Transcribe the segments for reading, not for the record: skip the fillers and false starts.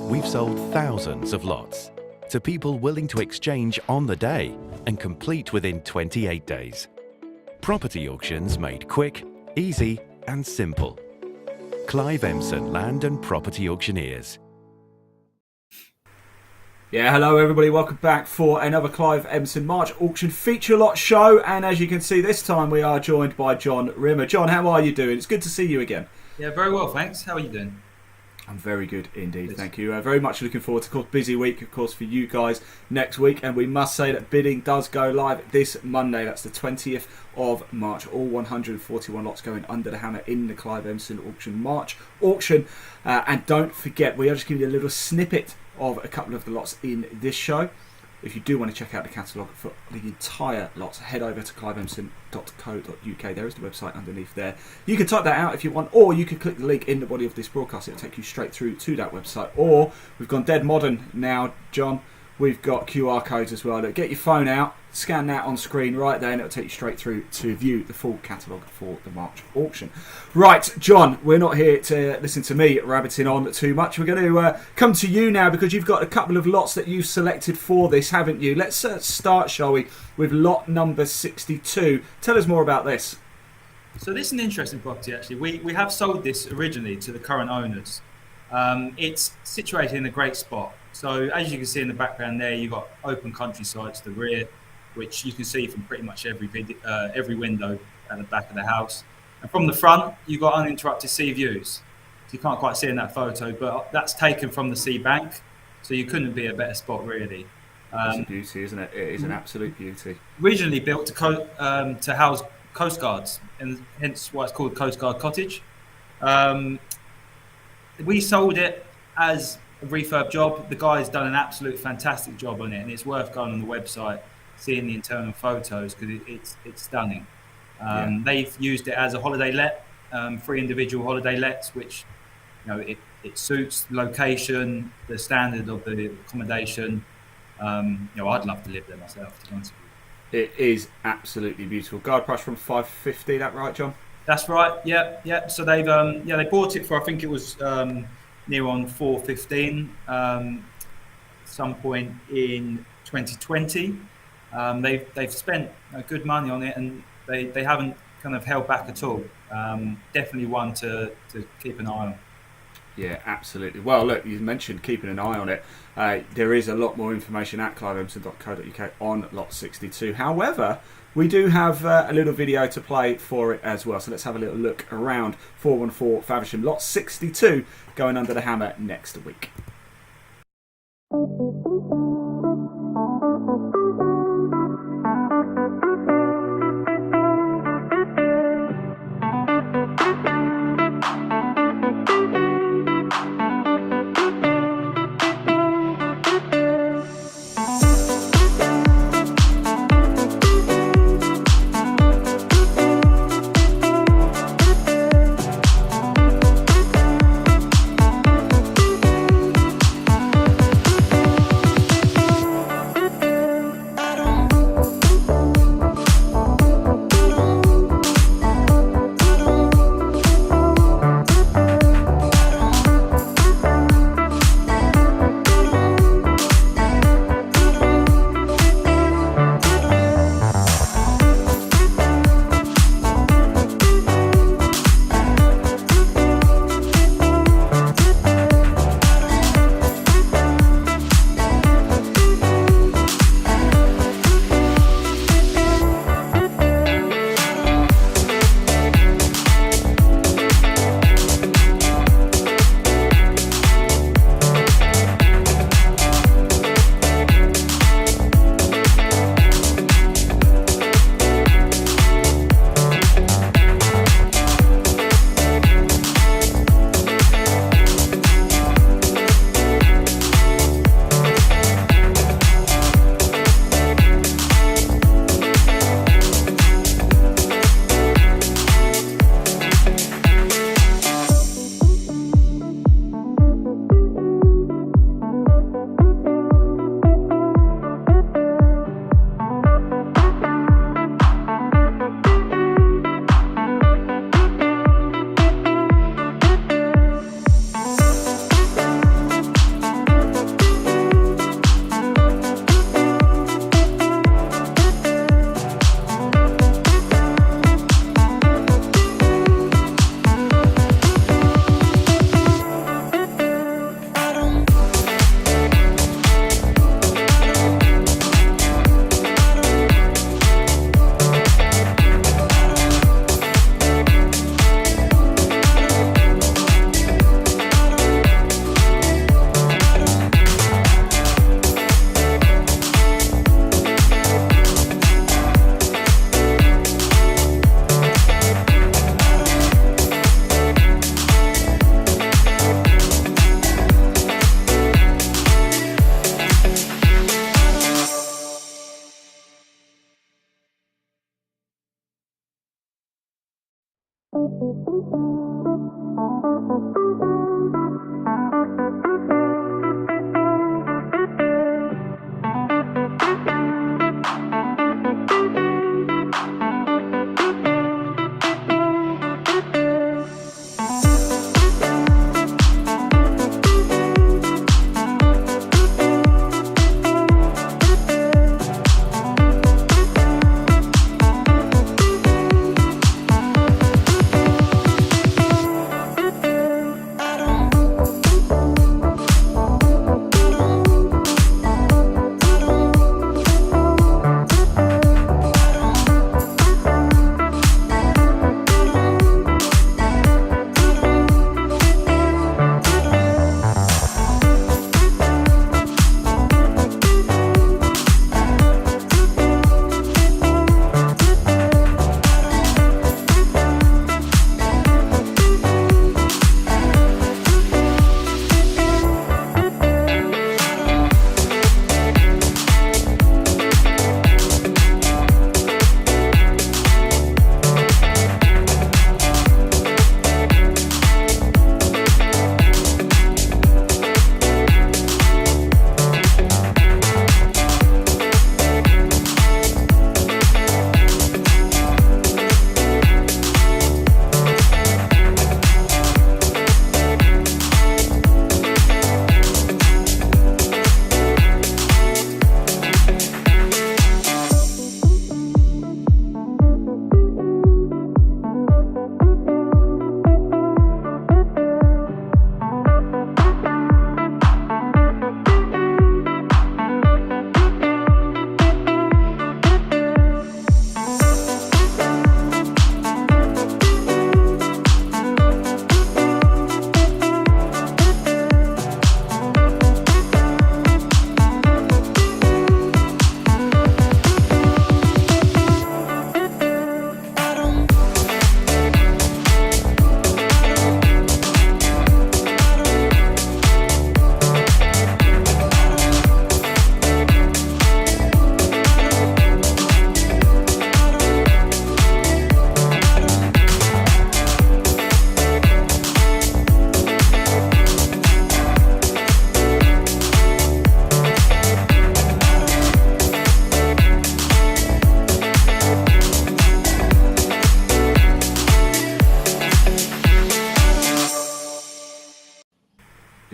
we've sold thousands of lots to people willing to exchange on the day and complete within 28 days. Property auctions made quick, easy and simple. Clive Emson Land and Property Auctioneers. Yeah, hello everybody, welcome back for another Clive Emson March Auction feature lot show, and as you can see this time we are joined by John Rimmer. John, how are you doing? It's good to see you again. Yeah, very well, thanks. How are you doing? I'm very good indeed, thank you. Very much looking forward to a busy week, of course, for you guys next week, and we must say that bidding does go live this Monday. That's the 20th of March. All 141 lots going under the hammer in the Clive Emson Auction March Auction. And don't forget, we are just giving you a little snippet of a couple of the lots in this show. If you do want to check out the catalogue for the entire lots, head over to cliveemson.co.uk. There is the website underneath there. You can type that out if you want, or you can click the link in the body of this broadcast. It'll take you straight through to that website. Or we've gone dead modern now, John. We've got QR codes as well. Get your phone out, scan that on screen right there, and it'll take you straight through to view the full catalogue for the March auction. Right, John, we're not here to listen to me rabbiting on too much. We're going to come to you now because you've got a couple of lots that you've selected for this, haven't you? Let's start, shall we, with lot number 62. Tell us more about this. So this is an interesting property, actually. We have sold this originally to the current owners. It's situated in a great spot. So as you can see in the background there, you've got open countryside to the rear, which you can see from pretty much every window at the back of the house. And from the front, you've got uninterrupted sea views. So you can't quite see in that photo, but that's taken from the sea bank. So you couldn't be a better spot, really. It's a beauty, isn't it? It is an absolute beauty. Originally built to house Coast Guards, and hence why it's called Coast Guard Cottage. We sold it as a refurb job. The guy's done an absolute fantastic job on it, and it's worth going on the website, seeing the internal photos, because it's stunning. They've used it as a holiday let, 3 individual holiday lets, which, you know, it suits the location, the standard of the accommodation. You know, I'd love to live there myself, to be honest with you. It is absolutely beautiful. Guide price from $550, that right, John? That's right. Yeah. So they've they bought it for, I think it was near on $415 some point in 2020. They've spent good money on it, and they haven't kind of held back at all. Definitely one to keep an eye on. Yeah, absolutely. Well, look, you mentioned keeping an eye on it. There is a lot more information at cliveemson.co.uk on lot 62. However, we do have a little video to play for it as well. So let's have a little look around 414 Faversham, lot 62, going under the hammer next week.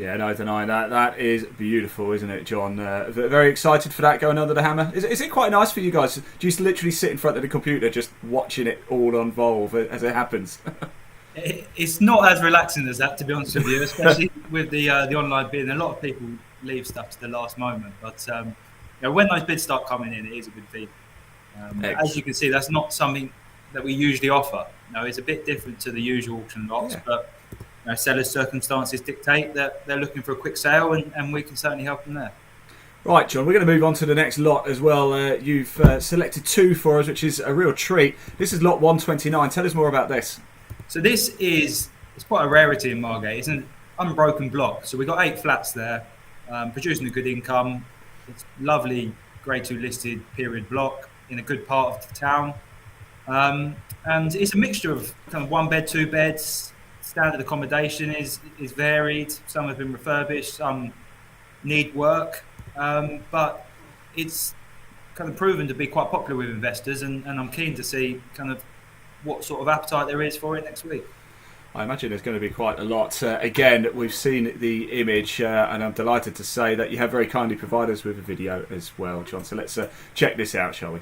Yeah, no denying that. That is beautiful, isn't it, John? Very excited for that going under the hammer. Is it quite nice for you guys? Do you just literally sit in front of the computer just watching it all unfold as it happens? It's not as relaxing as that, to be honest with you, especially with the online bidding. A lot of people leave stuff to the last moment, but when those bids start coming in, it is a good feeling. As you can see, that's not something that we usually offer. It's a bit different to the usual auction lots, but sellers' circumstances dictate that they're looking for a quick sale, and we can certainly help them there. Right, John, we're going to move on to the next lot as well. You've selected 2 for us, which is a real treat. This is lot 129. Tell us more about this. So it's quite a rarity in Margate. It's an unbroken block. So we've got 8 flats there, producing a good income. It's lovely Grade 2 listed period block in a good part of the town. And it's a mixture of kind of 1 bed, 2 beds. Standard accommodation is varied. Some have been refurbished, some need work, but it's kind of proven to be quite popular with investors, and I'm keen to see kind of what sort of appetite there is for it next week. I imagine there's going to be quite a lot. Again, we've seen the image, and I'm delighted to say that you have very kindly provided us with a video as well, John. So let's check this out, shall we?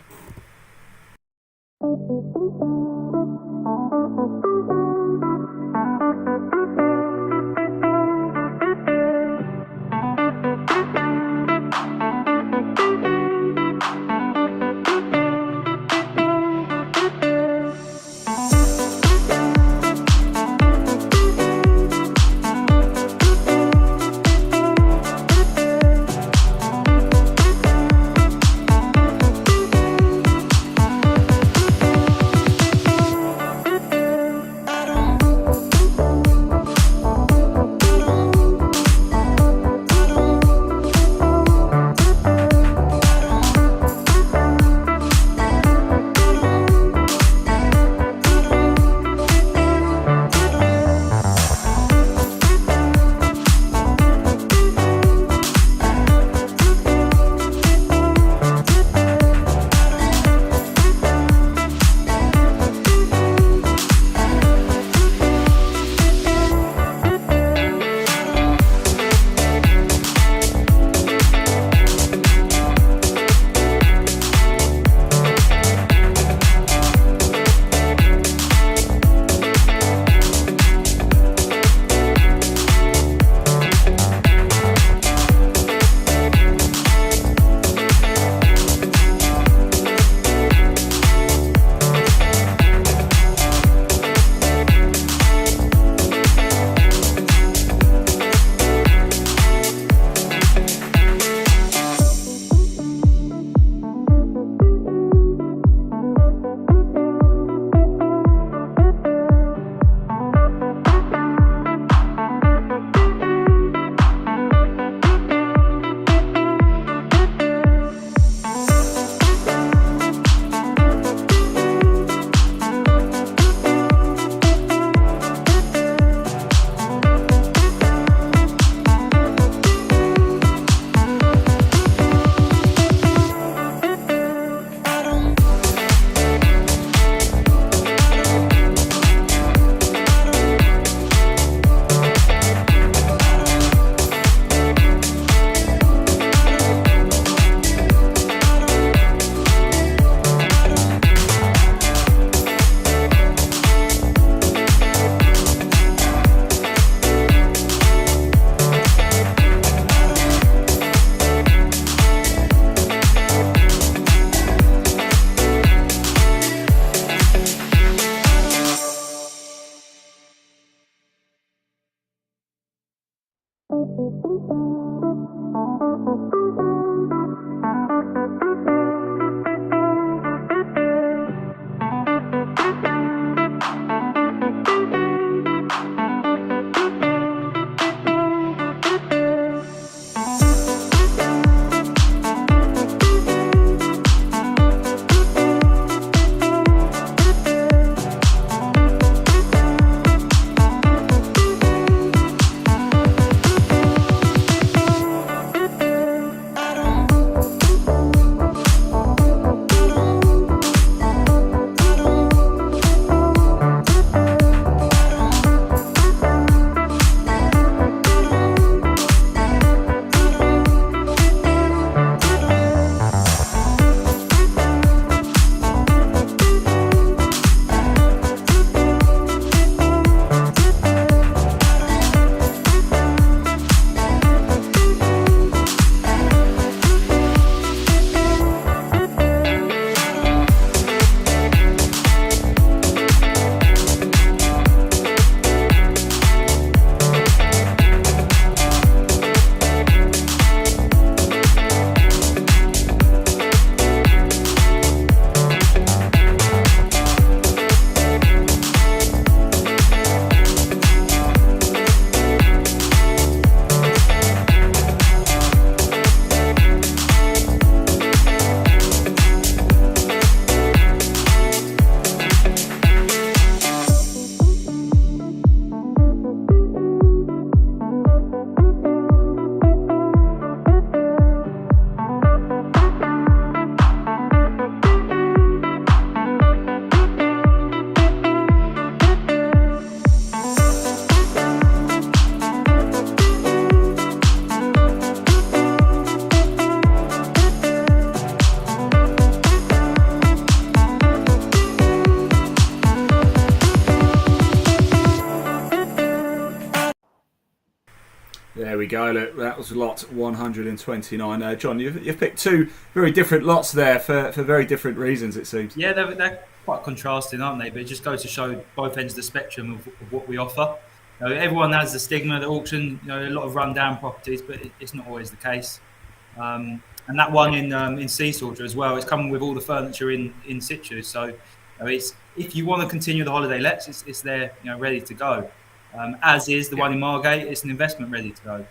There we go. Look, that was lot 129. John, you've picked two very different lots there for very different reasons, it seems. Yeah, they're quite contrasting, aren't they? But it just goes to show both ends of the spectrum of what we offer. Everyone has the stigma of the auction, a lot of rundown properties, but it's not always the case. And that one in Sea Soldier as well, it's coming with all the furniture in situ. So it's, if you want to continue the holiday lets, it's there, ready to go. As is the one in Margate, it's an investment ready to go.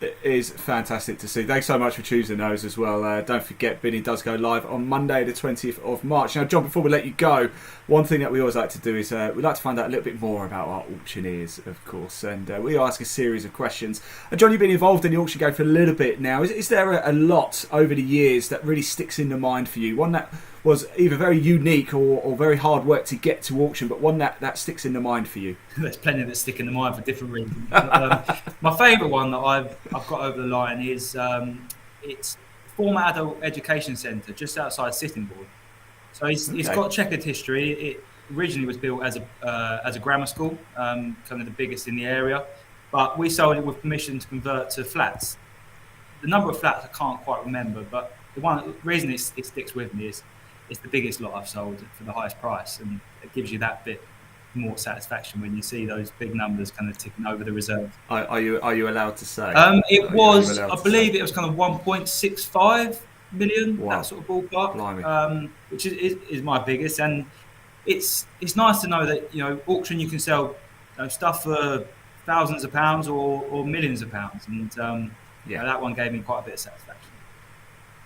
It is fantastic to see. Thanks so much for choosing those as well. Don't forget, bidding does go live on Monday the 20th of March. Now, John, before we let you go, one thing that we always like to do is we like to find out a little bit more about our auctioneers, of course, and we ask a series of questions. John, you've been involved in the auction game for a little bit now. Is there a lot over the years that really sticks in the mind for you? One that was either very unique or very hard work to get to auction, but one that sticks in the mind for you? There's plenty that stick in the mind for different reasons. But, my favourite one that I've got over the line is it's former adult education centre just outside Sittingbourne. So it's got checkered history. It originally was built as a grammar school, kind of the biggest in the area, but we sold it with permission to convert to flats. The number of flats I can't quite remember, but the reason it sticks with me is it's the biggest lot I've sold for the highest price, and it gives you that bit more satisfaction when you see those big numbers kind of ticking over the reserve. Are you allowed to say? I believe it was kind of 1.65 million, wow. That sort of ballpark, which is my biggest. And it's nice to know that auction you can sell stuff for thousands of pounds or millions of pounds, and that one gave me quite a bit of satisfaction.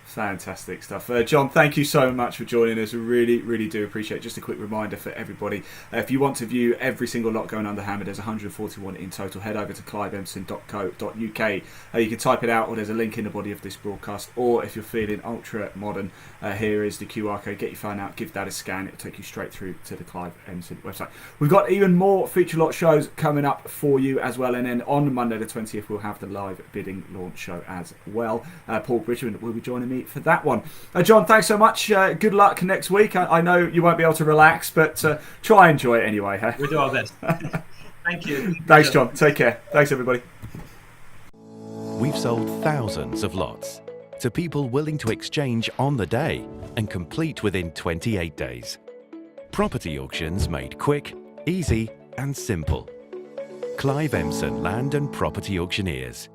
Fantastic stuff. John, thank you so much for joining us. We really, really do appreciate it. Just a quick reminder for everybody, if you want to view every single lot going under hammer, there's 141 in total. Head over to cliveemson.co.uk. You can type it out, or there's a link in the body of this broadcast, or if you're feeling ultra modern, here is the QR code. Get your phone out, give that a scan. It'll take you straight through to the Clive Emson website. We've got even more feature lot shows coming up for you as well, and then on Monday the 20th we'll have the live bidding launch show as well. Paul Bridgman will be joining me for that one. John, thanks so much. Good luck next week. I know you won't be able to relax, but try and enjoy it anyway. Huh? We'll do our best. Thank you. Thanks, John. Take care. Thanks, everybody. We've sold thousands of lots to people willing to exchange on the day and complete within 28 days. Property auctions made quick, easy and simple. Clive Emson Land and Property Auctioneers.